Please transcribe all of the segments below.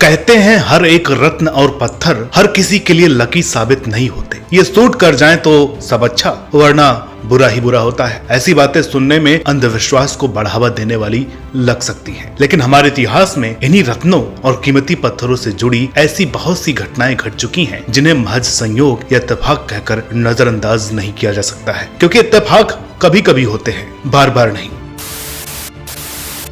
कहते हैं हर एक रत्न और पत्थर हर किसी के लिए लकी साबित नहीं होते। ये सूट कर जाएं तो सब अच्छा, वरना बुरा ही बुरा होता है। ऐसी बातें सुनने में अंधविश्वास को बढ़ावा देने वाली लग सकती हैं, लेकिन हमारे इतिहास में इन्हीं रत्नों और कीमती पत्थरों से जुड़ी ऐसी बहुत सी घटनाएं घट चुकी हैं जिन्हें महज संयोग या इत्तेफाक कहकर नजरअंदाज नहीं किया जा सकता है, क्योंकि इत्तेफाक कभी कभी होते हैं, बार बार नहीं।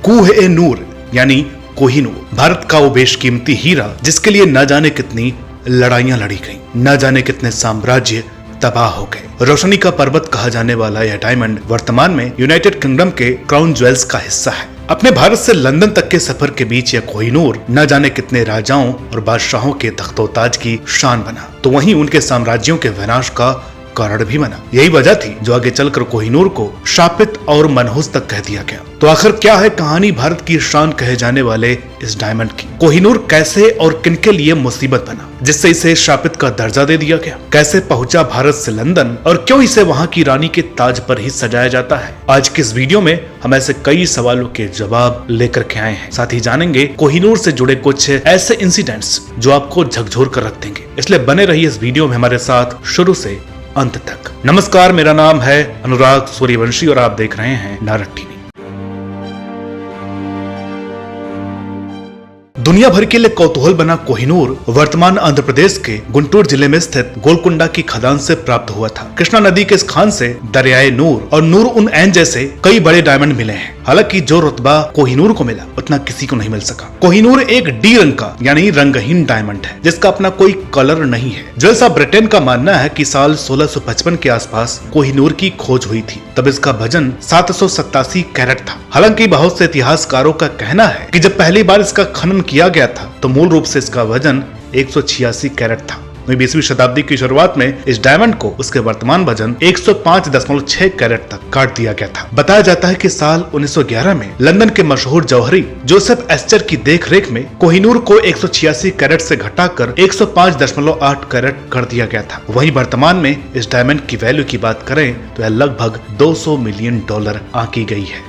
कूह ए नूर यानी कोहिनूर, भारत का वो बेशकीमती हीरा जिसके लिए न जाने कितनी लड़ाइयां लड़ी गईं, न जाने कितने साम्राज्य तबाह हो गए। रोशनी का पर्वत कहा जाने वाला यह डायमंड वर्तमान में यूनाइटेड किंगडम के क्राउन ज्वेल्स का हिस्सा है। अपने भारत से लंदन तक के सफर के बीच यह कोहिनूर न जाने कितने राजाओं और बादशाहों के तख्तोताज की शान बना, तो वहीं उनके साम्राज्यों के विनाश का कारण भी बना। यही वजह थी जो आगे चलकर कोहिनूर को शापित और मनहूस तक कह दिया गया। तो आखिर क्या है कहानी भारत की शान कहे जाने वाले इस डायमंड की? कोहिनूर कैसे और किनके लिए मुसीबत बना जिससे इसे शापित का दर्जा दे दिया गया? कैसे पहुंचा भारत से लंदन और क्यों इसे वहां की रानी के ताज पर ही सजाया जाता है? आज के इस वीडियो में हम ऐसे कई सवालों के जवाब लेकर के आए हैं। साथ ही जानेंगे कोहिनूर से जुड़े कुछ ऐसे इंसिडेंट्स जो आपको झकझोर कर रख देंगे। इसलिए बने रहिए इस वीडियो में हमारे साथ शुरू से अंत तक। नमस्कार, मेरा नाम है अनुराग सूर्यवंशी और आप देख रहे हैं नारद टीवी। दुनिया भर के लिए कौतूहल बना कोहिनूर वर्तमान आंध्र प्रदेश के गुंटूर जिले में स्थित गोलकुंडा की खदान से प्राप्त हुआ था। कृष्णा नदी के इस खान से दरियाए नूर और नूर उन ऐन जैसे कई बड़े डायमंड मिले हैं। हालांकि जो रुतबा कोहिनूर को मिला उतना किसी को नहीं मिल सका। कोहिनूर एक डी रंग का यानी रंगहीन डायमंड है जिसका अपना कोई कलर नहीं है। ज्वेल्स ब्रिटेन का मानना है कि साल 1655 के आसपास कोहिनूर की खोज हुई थी, तब इसका वजन 787 कैरेट था। हालांकि बहुत से इतिहासकारों का कहना है कि जब पहली बार इसका खनन किया गया था तो मूल रूप से इसका वजन 186 कैरेट था। 20वीं शताब्दी की शुरुआत में इस डायमंड को उसके वर्तमान वजन 105.6 कैरेट तक काट दिया गया था। बताया जाता है कि साल 1911 में लंदन के मशहूर जौहरी जोसेफ एस्चर की देखरेख में कोहिनूर को 186 कैरेट से घटाकर 105.8 कैरेट कर दिया गया था। वहीं वर्तमान में इस डायमंड की वैल्यू की बात करें तो यह लगभग $200 मिलियन आंकी गई है।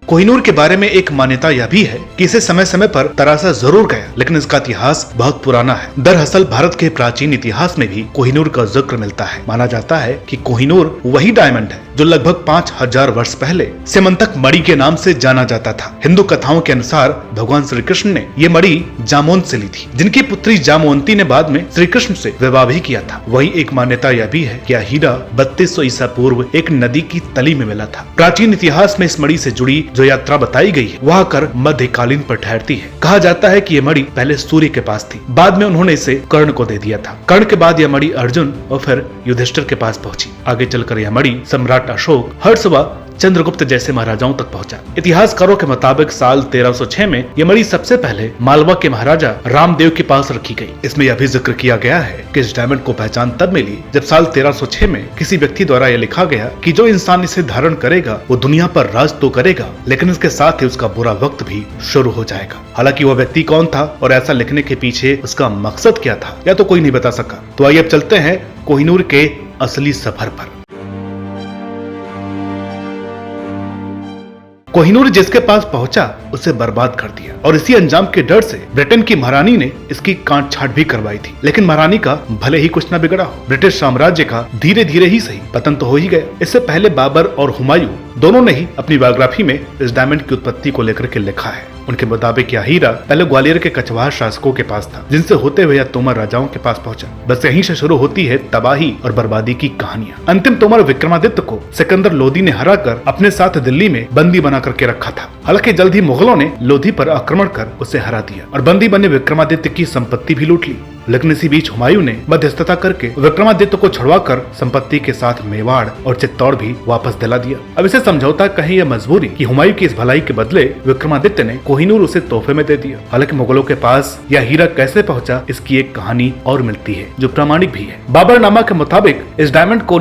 कोहिनूर के बारे में एक मान्यता यह भी है कि इसे समय समय पर तराशा जरूर गया, लेकिन इसका इतिहास बहुत पुराना है। दरअसल भारत के प्राचीन इतिहास में भी कोहिनूर का जिक्र मिलता है। माना जाता है कि कोहिनूर वही डायमंड है जो लगभग 5000 वर्ष पहले सेमंतक मणि के नाम से जाना जाता था। हिंदू कथाओं के अनुसार भगवान श्री कृष्ण ने ये मणि जामोन से ली थी, जिनकी पुत्री जामवंती ने बाद में श्री कृष्ण से विवाह भी किया था। वही एक मान्यता यह भी है कि यह हीरा 3200 ईसा पूर्व एक नदी की तली में मिला था। प्राचीन इतिहास में इस मणि से जुड़ी जो यात्रा बताई गई है वह आकर मध्यकालीन पर ठहरती है। कहा जाता है कि यह मणि पहले सूर्य के पास थी, बाद में उन्होंने इसे कर्ण को दे दिया था। कर्ण के बाद यह मणि अर्जुन और फिर युधिष्ठिर के पास पहुंची। आगे चलकर यह मणि सम्राट अशोक, हर्ष व चंद्रगुप्त जैसे महाराजाओं तक पहुंचा। इतिहासकारों के मुताबिक साल 1306 में यह मणि सबसे पहले मालवा के महाराजा रामदेव के पास रखी गई। इसमें यह भी जिक्र किया गया है कि इस डायमंड को पहचान तब मिली जब साल 1306 में किसी व्यक्ति द्वारा यह लिखा गया कि जो इंसान इसे धारण करेगा वो दुनिया पर राज तो करेगा, लेकिन इसके साथ ही उसका बुरा वक्त भी शुरू हो जाएगा। हालांकि वह व्यक्ति कौन था और ऐसा लिखने के पीछे उसका मकसद क्या था या तो कोई नहीं बता सका। तो आइए अब चलते हैं कोहिनूर के असली सफर पर। कोहिनूर जिसके पास पहुंचा उसे बर्बाद कर दिया और इसी अंजाम के डर से ब्रिटेन की महारानी ने इसकी काट छाट भी करवाई थी। लेकिन महारानी का भले ही कुछ न बिगड़ा हो, ब्रिटिश साम्राज्य का धीरे धीरे ही सही पतन तो हो ही गया। इससे पहले बाबर और हुमायूं दोनों ने ही अपनी बायोग्राफी में इस डायमंड की उत्पत्ति को लेकर के लिखा है। उनके मुताबिक यह हीरा पहले ग्वालियर के कछवाहा शासकों के पास था, जिनसे होते हुए यह तोमर राजाओं के पास पहुंचा। बस यहीं से शुरू होती है तबाही और बर्बादी की कहानियां। अंतिम तोमर विक्रमादित्य को सिकंदर लोदी ने हराकर अपने साथ दिल्ली में बंदी बना करके रखा था। हालांकि जल्द ही मुगलों ने लोधी पर आक्रमण कर उसे हरा दिया और बंदी बने विक्रमादित्य की संपत्ति भी लूट ली। लेकिन इसी बीच हुमायूं ने मध्यस्थता करके विक्रमादित्य को छुड़वाकर संपत्ति के साथ मेवाड़ और चित्तौड़ भी वापस दिला दिया। अब इसे समझौता कहें या मजबूरी कि हुमायूं की इस भलाई के बदले विक्रमादित्य ने कोहिनूर उसे तोहफे में दे दिया। हालांकि मुगलों के पास यह हीरा कैसे पहुंचा इसकी एक कहानी और मिलती है जो प्रामाणिक भी है। बाबरनामा के मुताबिक इस डायमंड को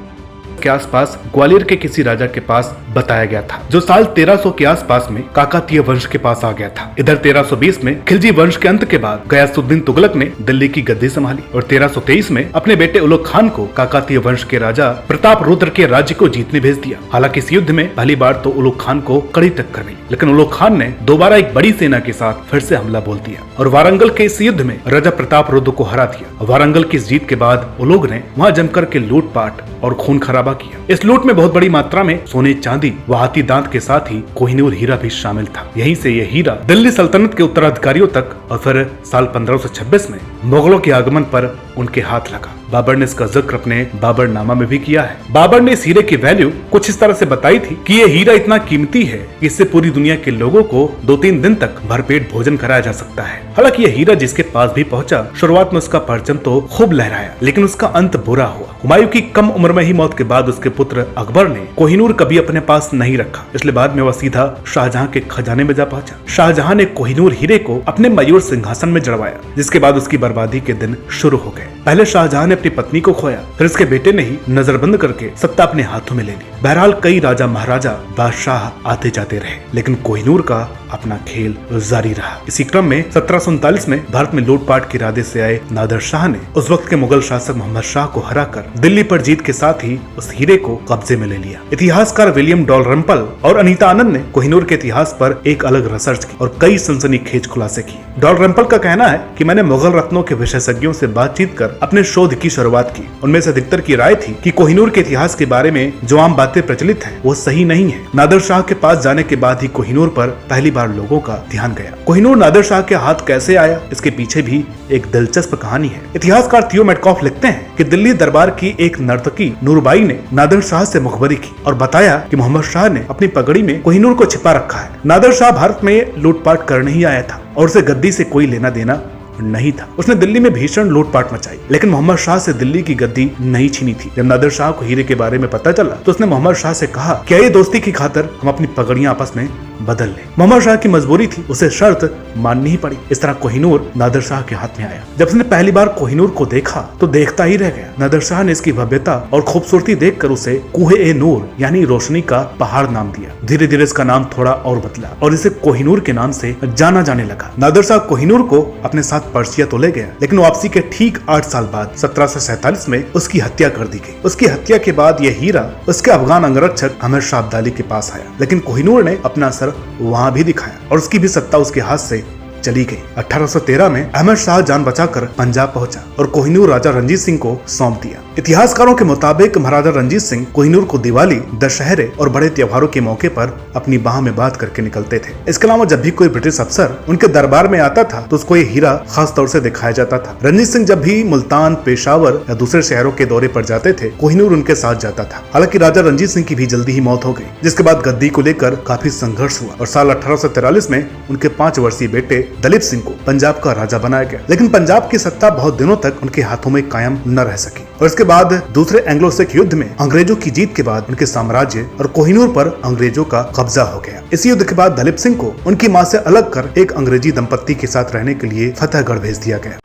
के आसपास ग्वालियर के किसी राजा के पास बताया गया था, जो साल 1300 के आसपास में काकतीय वंश के पास आ गया था। इधर 1320 में खिलजी वंश के अंत के बाद गयासुद्दीन तुगलक ने दिल्ली की गद्दी संभाली और 1323 में अपने बेटे उलुग खान को काकतीय वंश के राजा प्रताप रुद्र के राज्य को जीतने भेज दिया। हालांकि इस युद्ध में पहली बार तो उलुग खान को कड़ी टक्कर मिली, लेकिन उलुग खान ने दोबारा एक बड़ी सेना के साथ फिर से हमला बोल दिया और वारंगल के इस युद्ध में राजा प्रताप रुद्र को हरा दिया। वारंगल की इस जीत के बाद उलुग ने वहां जमकर के लूटपाट और खून खराबा किया। इस लूट में बहुत बड़ी मात्रा में सोने, चांदी व हाथी दांत के साथ ही कोहिनूर हीरा भी शामिल था। यहीं से यह हीरा दिल्ली सल्तनत के उत्तराधिकारियों तक और फिर साल 1526 में मुगलों के आगमन पर उनके हाथ लगा। बाबर ने इसका जिक्र अपने बाबरनामा में भी किया है। बाबर ने इस हीरे की वैल्यू कुछ इस तरह से बताई थी कि ये हीरा इतना कीमती है कि इससे पूरी दुनिया के लोगों को 2-3 दिन तक भरपेट भोजन कराया जा सकता है। हालांकि यह हीरा जिसके पास भी पहुंचा, शुरुआत में उसका परचम तो खूब लहराया, लेकिन उसका अंत बुरा हुआ। हुमायूं की कम उम्र में ही मौत के बाद उसके पुत्र अकबर ने कोहिनूर कभी अपने पास नहीं रखा, इसलिए बाद में वह सीधा शाहजहां के खजाने में जा पहुंचा। शाहजहां ने कोहिनूर हीरे को अपने मयूर सिंहासन में जड़वाया, जिसके बाद उसकी बर्बादी के दिन शुरू हो गए। पहले शाहजहां ने अपनी पत्नी को खोया, फिर उसके बेटे ने ही नजरबंद करके सत्ता अपने हाथों में ले ली। बहरहाल कई राजा महाराजा बादशाह आते जाते रहे, लेकिन कोहिनूर का अपना खेल जारी रहा। इसी क्रम में 1739 में भारत में लूटपाट के इरादे से आए नादिर शाह ने उस वक्त के मुगल शासक मोहम्मद शाह को हराकर दिल्ली पर जीत के साथ ही उस हीरे को कब्जे में ले लिया। इतिहासकार विलियम डॉलरम्पल और अनीता आनंद ने कोहिनूर के इतिहास पर एक अलग रिसर्च की और कई सनसनीखेज खुलासे किए। डॉलरम्पल का कहना है कि मैंने मुगल रत्नों के विशेषज्ञों से बातचीत कर अपने शोध की शुरुआत की। उनमें से अधिकतर की राय थी कि कोहिनूर के इतिहास के बारे में जो आम बातें प्रचलित हैं, वो सही नहीं है। नादिर शाह के पास जाने के बाद ही कोहिनूर पर पहली बार लोगों का ध्यान गया। कोहिनूर नादिर शाह के हाथ कैसे आया, इसके पीछे भी एक दिलचस्प कहानी है। इतिहासकार थियो मेटकॉफ लिखते हैं कि दिल्ली दरबार की एक नर्तकी नूरबाई ने नादिर शाह से मुखबरी की और बताया कि मोहम्मद शाह ने अपनी पगड़ी में कोहिनूर को छिपा रखा है। नादिर शाह भारत में लूटपाट करने ही आया था और उसे गद्दी से कोई लेना देना नहीं था। उसने दिल्ली में भीषण लूटपाट मचाई, लेकिन मोहम्मद शाह से दिल्ली की गद्दी नहीं छीनी थी। जब नादिर शाह को हीरे के बारे में पता चला तो उसने मोहम्मद शाह से कहा, क्या ये दोस्ती की खातिर हम अपनी पगड़ियां आपस में बदल ले। मोहम्मद शाह की मजबूरी थी, उसे शर्त माननी ही पड़ी। इस तरह कोहिनूर नादिर शाह के हाथ में आया। जब उसने पहली बार कोहिनूर को देखा तो देखता ही रह गया। नादिर शाह ने इसकी भव्यता और खूबसूरती देखकर उसे कुहे-ए-नूर यानी रोशनी का पहाड़ नाम दिया। धीरे धीरे इसका नाम थोड़ा और बदला और इसे कोहिनूर के नाम से जाना जाने लगा। नादिर शाह कोहिनूर को अपने साथ पर्शिया तो ले गया, लेकिन वापसी के ठीक 8 साल बाद 1747 में उसकी हत्या कर दी गई। उसकी हत्या के बाद यह हीरा उसके अफगान अंगरक्षक अहमद शाह अब्दाली के पास आया, लेकिन कोहिनूर ने अपना असर वहां भी दिखाया और उसकी भी सत्ता उसके हाथ से चली गई। 1813 में अहमद शाह जान बचाकर पंजाब पहुंचा और कोहिनूर राजा रंजीत सिंह को सौंप दिया। इतिहासकारों के मुताबिक महाराजा रंजीत सिंह कोहिनूर को दिवाली, दशहरे और बड़े त्योहारों के मौके पर अपनी बाह में बांध करके निकलते थे। इसके अलावा जब भी कोई ब्रिटिश अफसर उनके दरबार में आता था तो उसको ये हीरा खास तौर से दिखाया जाता था। रंजीत सिंह जब भी मुल्तान, पेशावर या दूसरे शहरों के दौरे पर जाते थे, कोहिनूर उनके साथ जाता था। हालांकि राजा रंजीत सिंह की भी जल्दी ही मौत हो गई, जिसके बाद गद्दी को लेकर काफी संघर्ष हुआ और साल 1843 में उनके 5 वर्षीय बेटे दलीप सिंह को पंजाब का राजा बनाया गया। लेकिन पंजाब की सत्ता बहुत दिनों तक उनके हाथों में कायम न रह सकी और इसके बाद दूसरे एंग्लो सिख युद्ध में अंग्रेजों की जीत के बाद उनके साम्राज्य और कोहिनूर पर अंग्रेजों का कब्जा हो गया। इस युद्ध के बाद दलीप सिंह को उनकी मां से अलग कर एक अंग्रेजी दंपत्ति के साथ रहने के लिए फतेहगढ़ भेज दिया गया।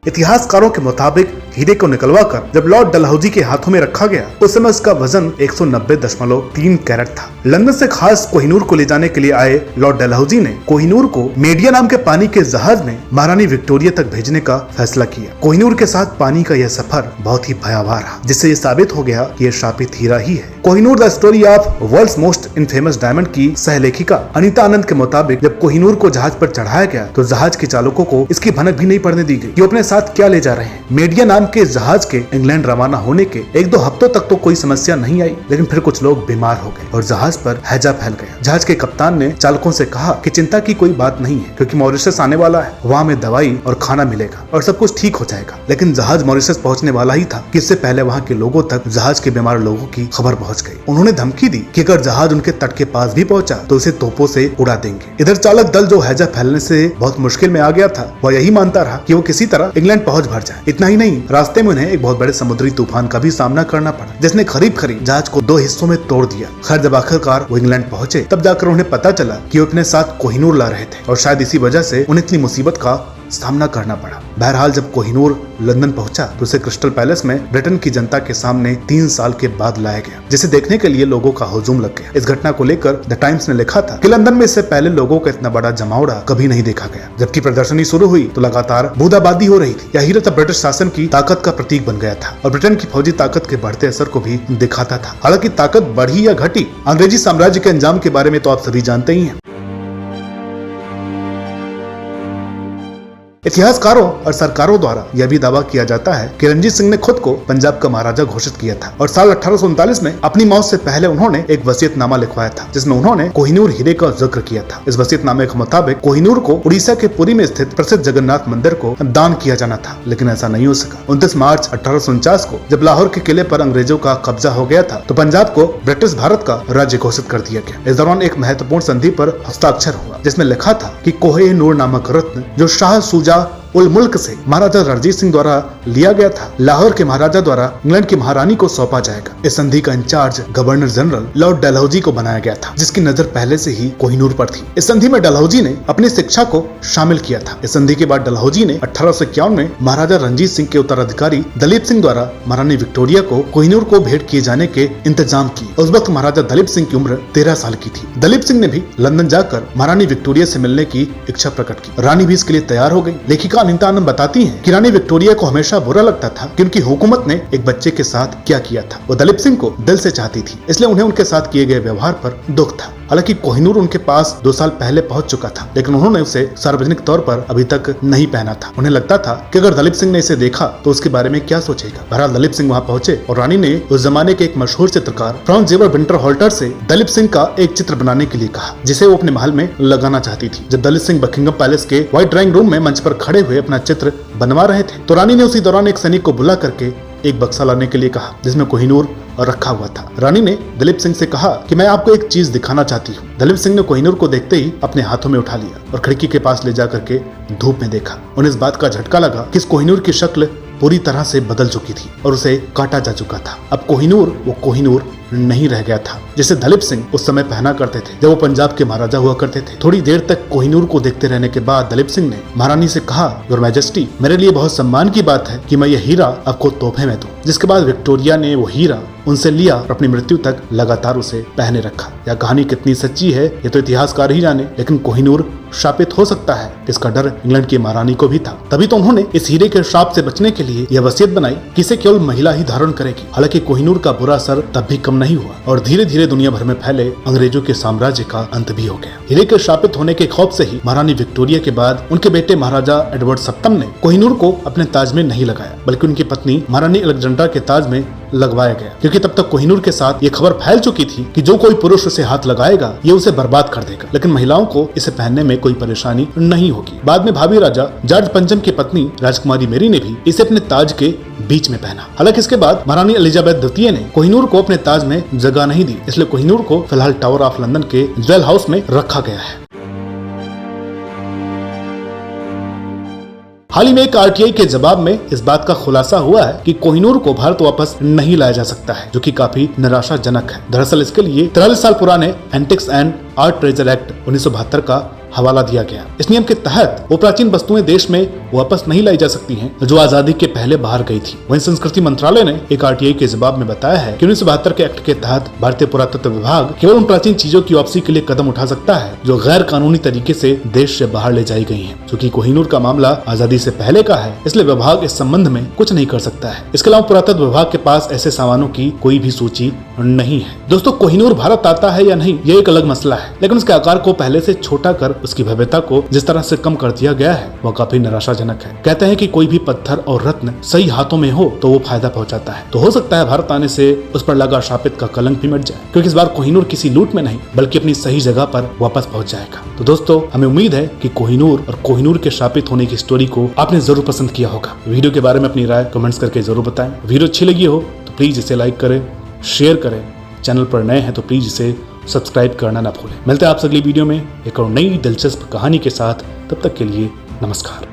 इतिहासकारों के मुताबिक हीरे को निकलवाकर जब लॉर्ड डलहौजी के हाथों में रखा गया उस समय उसका वजन 190.3 कैरेट था। लंदन से खास कोहिनूर को ले जाने के लिए आए लॉर्ड डलहौजी ने कोहिनूर को मेडिया नाम के पानी के जहाज में महारानी विक्टोरिया तक भेजने का फैसला किया। कोहिनूर के साथ पानी का यह सफर बहुत ही भयावह रहा, जिससे ये साबित हो गया कि यह शापित हीरा ही है। Kohinoor the story of world's most infamous diamond की सहलेखिका अनीता आनंद के मुताबिक जब कोहिनूर को जहाज पर चढ़ाया गया तो जहाज के चालकों को इसकी भनक भी नहीं पड़ने दी गई कि अपने साथ क्या ले जा रहे हैं। मेडिया नाम के जहाज के इंग्लैंड रवाना होने के 1-2 हफ्तों तक तो कोई समस्या नहीं आई, लेकिन फिर कुछ लोग बीमार हो गए और जहाज पर हैजा फैल गया। जहाज के कप्तान ने चालकों से कहा कि चिंता की कोई बात नहीं है, क्योंकि मॉरिशस आने वाला है, वहाँ में दवाई और खाना मिलेगा और सब कुछ ठीक हो जाएगा। लेकिन जहाज मॉरिशस पहुँचने वाला ही था कि इससे पहले वहाँ के लोगों तक जहाज के बीमार लोगों की खबर पहुँच गई। उन्होंने धमकी दी कि अगर जहाज उनके तट के पास भी पहुँचा तो उसे तोपों से उड़ा देंगे। इधर चालक दल जो हैजा फैलने से बहुत मुश्किल में आ गया था, वह यही मानता रहा कि वो किसी तरह इंग्लैंड पहुँच भर जाए। इतना ही नहीं, रास्ते में उन्हें एक बहुत बड़े समुद्री तूफान का भी सामना करना पड़ा, जिसने करीब जहाज को 2 हिस्सों में तोड़ दिया। खैर जब आखिरकार वो इंग्लैंड पहुंचे तब जाकर उन्हें पता चला कि वो अपने साथ कोहिनूर ला रहे थे और शायद इसी वजह से उन्हें इतनी मुसीबत का सामना करना पड़ा। बहरहाल जब कोहिनूर लंदन पहुंचा तो उसे क्रिस्टल पैलेस में ब्रिटेन की जनता के सामने 3 साल के बाद लाया गया, जिसे देखने के लिए लोगों का हुजूम लग गया। इस घटना को लेकर द टाइम्स ने लिखा था कि लंदन में इससे पहले लोगों का इतना बड़ा जमावड़ा कभी नहीं देखा गया। जबकि प्रदर्शनी शुरू हुई तो लगातार बूंदाबांदी हो रही थी। यह हीरा तब ब्रिटिश शासन की ताकत का प्रतीक बन गया था और ब्रिटेन की फौजी ताकत के बढ़ते असर को भी दिखाता था। हालांकि ताकत बढ़ी या घटी, अंग्रेजी साम्राज्य के अंजाम के बारे में तो आप सभी जानते ही हैं। इतिहासकारों और सरकारों द्वारा यह भी दावा किया जाता है कि रणजीत सिंह ने खुद को पंजाब का महाराजा घोषित किया था और साल 1839 में अपनी मौत से पहले उन्होंने एक वसीयतनामा लिखवाया था, जिसमें उन्होंने कोहिनूर हीरे का जिक्र किया था। इस वसीयतनामे के मुताबिक कोहिनूर को उड़ीसा के पुरी में स्थित प्रसिद्ध जगन्नाथ मंदिर को दान किया जाना था, लेकिन ऐसा नहीं हो सका। 29 मार्च 1849 को जब लाहौर के किले पर अंग्रेजों का कब्जा हो गया था तो पंजाब को ब्रिटिश भारत का राज्य घोषित कर दिया गया। इस दौरान एक महत्वपूर्ण संधि पर हस्ताक्षर हुआ, जिसमें लिखा था कि कोहिनूर नामक रत्न जो शाह शुजा उल मुल्क से महाराजा रणजीत सिंह द्वारा लिया गया था, लाहौर के महाराजा द्वारा इंग्लैंड की महारानी को सौंपा जाएगा। इस संधि का incharge governor general Lord Dalhousie को बनाया गया था, जिसकी नजर पहले से ही कोहिनूर पर थी। इस संधि में डलहौजी ने अपनी शिक्षा को शामिल किया था। इस संधि के बाद डलहौजी ने 1851 में महाराजा रणजीत सिंह के उत्तराधिकारी दलीप सिंह द्वारा महारानी विक्टोरिया को कोहिनूर को भेंट किए जाने के इंतजाम किए। उस वक्त महाराजा दलीप सिंह की उम्र 13 साल की थी। दलीप सिंह ने भी लंदन जाकर महारानी विक्टोरिया से मिलने की इच्छा प्रकट की। रानी भी इसके लिए तैयार हो गई। लेखिका अनीता आनंद बताती हैं कि रानी विक्टोरिया को हमेशा बुरा लगता था कि उनकी हुकूमत ने एक बच्चे के साथ क्या किया था। वो दलीप सिंह को दिल से चाहती थी, इसलिए उन्हें उनके साथ किए गए व्यवहार पर दुख था। हालांकि कोहिनूर उनके पास 2 साल पहले पहुंच चुका था, लेकिन उन्होंने उसे सार्वजनिक तौर पर अभी तक नहीं पहना था। उन्हें लगता था कि अगर दलीप सिंह ने इसे देखा तो उसके बारे में क्या सोचेगा। बहरहाल दलीप सिंह वहां पहुंचे और रानी ने उस जमाने के एक मशहूर चित्रकार फ्रांस जेवर विंटरहोल्टर से दलीप सिंह का एक चित्र बनाने के लिए कहा, जिसे वो अपने महल में लगाना चाहती थी। जब दलीप सिंह बकिंगम पैलेस के व्हाइट ड्राइंग रूम में मंच पर खड़े हुए अपना चित्र बनवा रहे थे तो रानी ने उसी दौरान एक सैनिक को बुला करके एक बक्सा लाने के लिए कहा, जिसमें कोहिनूर रखा हुआ था। रानी ने दलीप सिंह से कहा कि मैं आपको एक चीज दिखाना चाहती हूँ। दलीप सिंह ने कोहिनूर को देखते ही अपने हाथों में उठा लिया और खिड़की के पास ले जा करके धूप में देखा। उन्हें इस बात का झटका लगा कि इस कोहिनूर की शक्ल पूरी तरह से बदल चुकी थी और उसे काटा जा चुका था। अब कोहिनूर वो कोहिनूर नहीं रह गया था जिसे दलीप सिंह उस समय पहना करते थे जब वो पंजाब के महाराजा हुआ करते थे। थोड़ी देर तक कोहिनूर को देखते रहने के बाद दलीप सिंह ने महारानी से कहा, योर मैजेस्टी, मेरे लिए बहुत सम्मान की बात है कि मैं यह हीरा आपको तोहफे में दूं। जिसके बाद विक्टोरिया ने वो हीरा उनसे लिया और अपनी मृत्यु तक लगातार उसे पहने रखा। यह कहानी कितनी सच्ची है ये तो इतिहासकार ही जाने, लेकिन कोहिनूर शापित हो सकता है, इसका डर इंग्लैंड की महारानी को भी था। तभी तो उन्होंने इस हीरे के श्राप से बचने के लिए यह वसीयत बनाई कि इसे केवल महिला ही धारण करेगी। हालांकि कोहिनूर का बुरा असर तब भी कम नहीं हुआ और धीरे धीरे दुनिया भर में फैले अंग्रेजों के साम्राज्य का अंत भी हो गया। हीरे के शापित होने के खौफ से ही महारानी विक्टोरिया के बाद उनके बेटे महाराजा एडवर्ड सप्तम ने कोहिनूर को अपने ताज में नहीं लगाया, बल्कि उनकी पत्नी महारानी अलेक्जेंड्रा के ताज में लगवाया गया, क्योंकि तब तक कोहिनूर के साथ ये खबर फैल चुकी थी कि जो कोई पुरुष उसे हाथ लगाएगा ये उसे बर्बाद कर देगा, लेकिन महिलाओं को इसे पहनने में कोई परेशानी नहीं होगी। बाद में भावी राजा जॉर्ज पंचम की पत्नी राजकुमारी मेरी ने भी इसे अपने ताज के बीच में पहना। हालांकि इसके बाद महारानी एलिजाबेथ द्वितीय ने कोहिनूर को अपने ताज में जगह नहीं दी, इसलिए कोहिनूर को फिलहाल टावर ऑफ लंदन के ज्वेल हाउस में रखा गया है। हाल ही में एक आरटीआई के जवाब में इस बात का खुलासा हुआ है कि कोहिनूर को भारत वापस नहीं लाया जा सकता है, जो कि काफी निराशाजनक है। दरअसल इसके लिए 43 साल पुराने antics and art treasure act 1972 का हवाला दिया गया। इस नियम के तहत वो प्राचीन वस्तुएं देश में वापस नहीं लाई जा सकती हैं जो आजादी के पहले बाहर गई थी। वहीं संस्कृति मंत्रालय ने एक आरटीआई के जवाब में बताया है कि 1972 के एक्ट के तहत भारतीय पुरातत्व विभाग केवल उन प्राचीन चीजों की वापसी के लिए कदम उठा सकता है जो गैर कानूनी तरीके से देश से बाहर ले जाई गई हैं। क्योंकि कोहिनूर का मामला आजादी से पहले का है, इसलिए विभाग इस संबंध में कुछ नहीं कर सकता है। इसके अलावा पुरातत्व विभाग के पास ऐसे सामानों की कोई भी सूची नहीं है। दोस्तों, कोहिनूर भारत आता है या नहीं ये एक अलग मसला है, लेकिन उसके आकार को पहले से छोटा कर उसकी भव्यता को जिस तरह से कम कर दिया गया है वह काफी निराशाजनक है। कहते हैं कि कोई भी पत्थर और रत्न सही हाथों में हो तो वो फायदा पहुंचाता है। तो हो सकता है भारत आने से उस पर लगा शापित का कलंक भी मिट जाए, क्योंकि इस बार कोहिनूर किसी लूट में नहीं बल्कि अपनी सही जगह पर वापस पहुंच जाएगा। तो दोस्तों, हमें उम्मीद है कि कोहिनूर और कोहिनूर के शापित होने की स्टोरी को आपने जरूर पसंद किया होगा। वीडियो के बारे में अपनी राय कमेंट्स करके जरूर बताएं। वीडियो अच्छी लगी हो तो प्लीज इसे लाइक करें, शेयर करें। चैनल पर नए हैं तो प्लीज इसे सब्सक्राइब करना ना भूलें। मिलते हैं आपसे अगली वीडियो में एक और नई दिलचस्प कहानी के साथ। तब तक के लिए नमस्कार।